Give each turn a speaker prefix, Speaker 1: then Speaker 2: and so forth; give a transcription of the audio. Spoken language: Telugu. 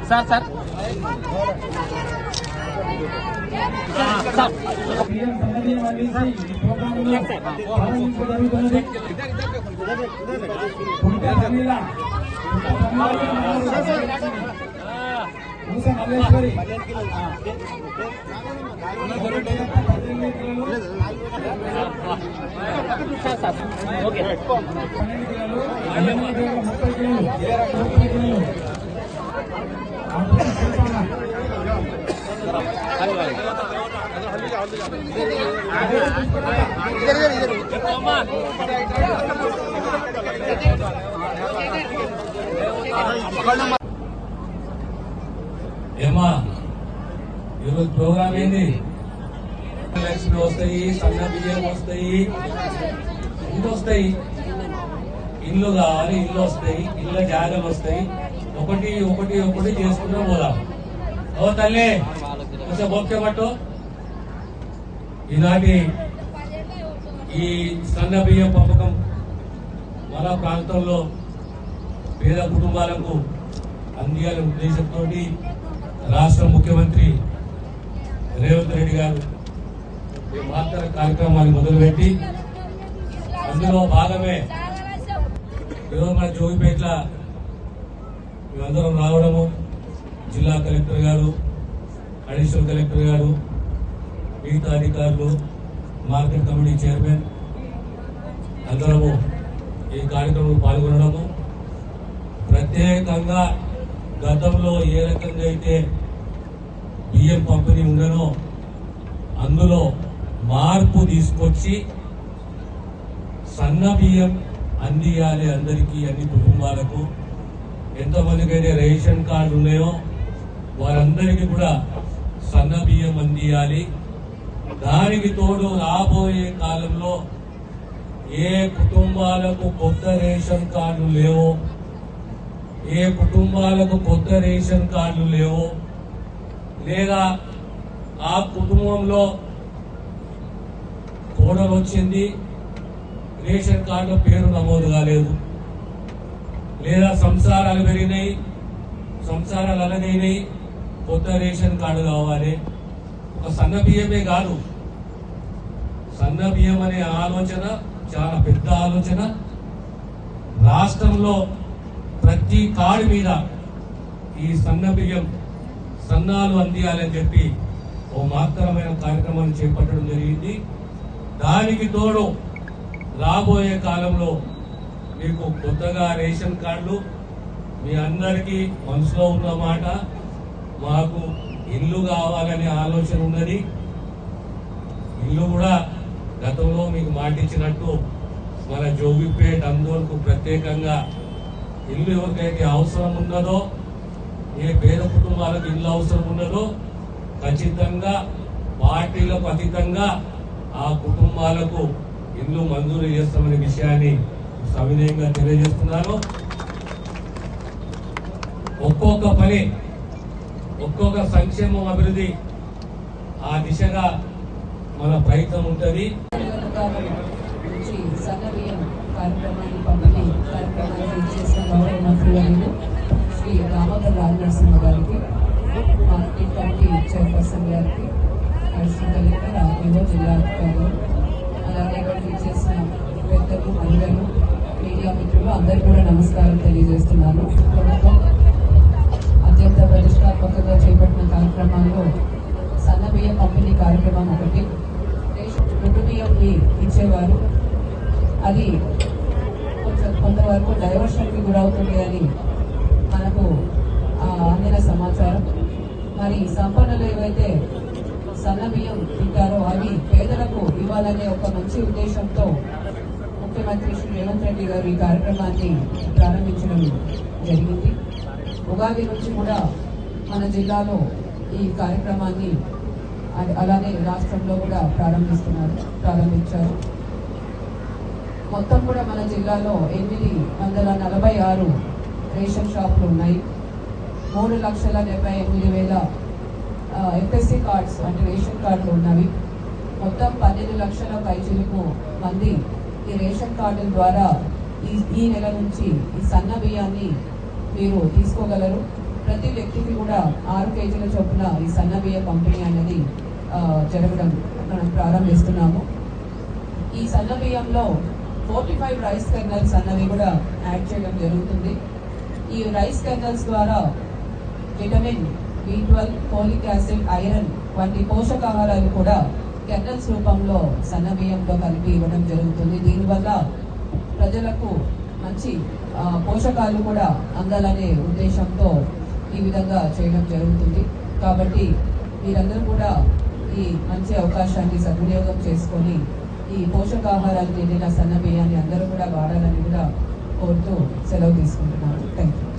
Speaker 1: సార్ సార్
Speaker 2: ఏమా ఈరోజు ప్రోగ్రామ్ ఏంది? లక్ష్మి వస్తాయి, సన్న బియ్యం వస్తాయి, ఇల్లు వస్తాయి, ఇల్లు కావాలి, ఇల్లు వస్తాయి, ఇళ్ళ జాగాలు వస్తాయి. ఒకటి ఒకటి ఒకటి చేసుకుంటూ పోదాం. ఓ తల్లి కొంచెం ఓకే పట్టు. ఈనాటి ఈ సన్న బియ్యం పంపకం మన ప్రాంతంలో పేద కుటుంబాలకు అందియాలనే ఉద్దేశంతో రాష్ట్ర ముఖ్యమంత్రి రేవంత్ రెడ్డి గారు ఈ మాతర కార్యక్రమాన్ని మొదలుపెట్టి అందులో భాగమే ఈరోజు మన జోగిపేట్ల మేమందరం రావడము, జిల్లా కలెక్టర్ గారు, అడిషనల్ కలెక్టర్ గారు, మిగతా అధికారులు, మార్కెట్ కమిటీ చైర్మన్ అందరము ఈ కార్యక్రమంలో పాల్గొనడము, ప్రత్యేకంగా గతంలో ఏ రకంగా అయితే బియ్యం పంపిణీ ఉండనో అందులో మార్పు తీసుకొచ్చి సన్న బియ్యం అందియాలి అందరికీ, అన్ని కుటుంబాలకు. ఎంతమందికి అయితే రేషన్ కార్డు ఉన్నాయో వారందరికీ కూడా సన్న బియ్యం అందియాలి. దానికి తోడు రాబోయే కాలంలో ఏ కుటుంబాలకు కొత్త రేషన్ కార్డులు లేవో, ఏ కుటుంబాలకు కొత్త రేషన్ కార్డులు లేవో, లేదా ఆ కుటుంబంలో కోడలు వచ్చింది, రేషన్ కార్డులో పేరు నమోదు కాలేదు, లేదా సంసారాలు పెరిగినాయి, సంసారాలు అలగైనాయి, కొత్త రేషన్ కార్డు కావాలి. ఒక సన్న బియ్యమే కాదు, సన్న బియ్యం అనే ఆలోచన చాలా పెద్ద ఆలోచన. రాష్ట్రంలో ప్రతి కార్డు మీద ఈ సన్న బియ్యం సన్నాలు అందియాలని చెప్పి ఓ మహత్తరమైన కార్యక్రమాన్ని చేపట్టడం జరిగింది. దానికి తోడు రాబోయే కాలంలో మీకు కొత్తగా రేషన్ కార్డులు, మీ అందరికీ మనసులో ఉన్న మాట, మాకు ఇల్లు కావాలనే ఆలోచన ఉన్నది. ఇల్లు కూడా గతంలో మీకు మాటిచ్చినట్టు మన జోగిపేట అందోలకు ప్రత్యేకంగా ఇల్లు ఎవరికైతే అవసరం ఉన్నదో, ఏ పేద కుటుంబాలకు ఇల్లు అవసరం ఉన్నదో ఖచ్చితంగా పార్టీలకు అతీతంగా ఆ కుటుంబాలకు ఇల్లు మంజూరు చేస్తామనే విషయాన్ని సవినయంగా తెలియజేస్తున్నాను. ఒక్కొక్క పని, ఒక్కొక్క సంక్షేమం, అభివృద్ధి ఆ దిశగా మన ప్రయత్నం ఉంటుంది.
Speaker 3: కార్యక్రమాన్ని పంపిణీ కార్యక్రమాన్ని చేసిన గౌరవ మంత్రులు శ్రీ రామకర్ రాజనరసింహ గారికి, మార్కెట్ కమిటీ చైర్పర్సన్ గారికి, అడిషనల్ కలెక్టర్, ఆర్టీఓ, జిల్లా అధికారులు, అలాగే ఇక్కడికి చేసిన పెద్దలు, మహిళలు, మీడియా మిత్రులు అందరికీ కూడా నమస్కారం తెలియజేస్తున్నాను. ప్రభుత్వం అత్యంత ప్రతిష్టాత్మకంగా చేపట్టిన కార్యక్రమాల్లో సన్న బియ్యం పంపిణీ కార్యక్రమం ఒకటి. రుటు బియ్యంని ఇచ్చేవారు, అది కొంతవరకు డైవర్షన్కి గురవుతుంది అని మనకు అందిన సమాచారం. మరి సంపన్నులు ఏవైతే సన్న బియ్యం తింటారో అవి పేదలకు ఇవ్వాలనే ఒక మంచి ఉద్దేశంతో ముఖ్యమంత్రి శ్రీ రేవంత్ రెడ్డి గారు ఈ కార్యక్రమాన్ని ప్రారంభించడం జరిగింది. ఉగాది నుంచి కూడా మన జిల్లాలో ఈ కార్యక్రమాన్ని అలానే రాష్ట్రంలో కూడా ప్రారంభించారు. మొత్తం కూడా మన జిల్లాలో 846 రేషన్ షాపులు ఉన్నాయి. 3,78,000 ఎఫ్ఎస్సి కార్డ్స్ అంటే రేషన్ కార్డులు ఉన్నవి. మొత్తం 12 లక్షల పైచిలుకు మంది ఈ రేషన్ కార్డుల ద్వారా ఈ నెల నుంచి ఈ సన్న బియ్యాన్ని మీరు తీసుకోగలరు. ప్రతి వ్యక్తికి కూడా 6 కేజీల చొప్పున ఈ సన్న బియ్య పంపిణీ అనేది జరగడం మనం ప్రారంభిస్తున్నాము. ఈ సన్న బియ్యంలో 45 రైస్ కర్నల్స్ అన్నవి కూడా యాడ్ చేయడం జరుగుతుంది. ఈ రైస్ కర్నల్స్ ద్వారా vitamin B12, folic acid, iron వంటి పోషకాహారాలు కూడా కెర్నల్స్ రూపంలో సన్న బియ్యంలో కలిపి ఇవ్వడం జరుగుతుంది. దీనివల్ల ప్రజలకు మంచి పోషకాలు కూడా అందాలనే ఉద్దేశంతో ఈ విధంగా చేయడం జరుగుతుంది. కాబట్టి మీరందరూ కూడా ఈ మంచి అవకాశాన్ని సద్వినియోగం చేసుకొని ఈ పోషకాహారాలు నిండిన సన్న బియ్యాన్ని అందరూ కూడా వాడాలని కూడా కోరుతూ సెలవు తీసుకుంటున్నాను. Thank you.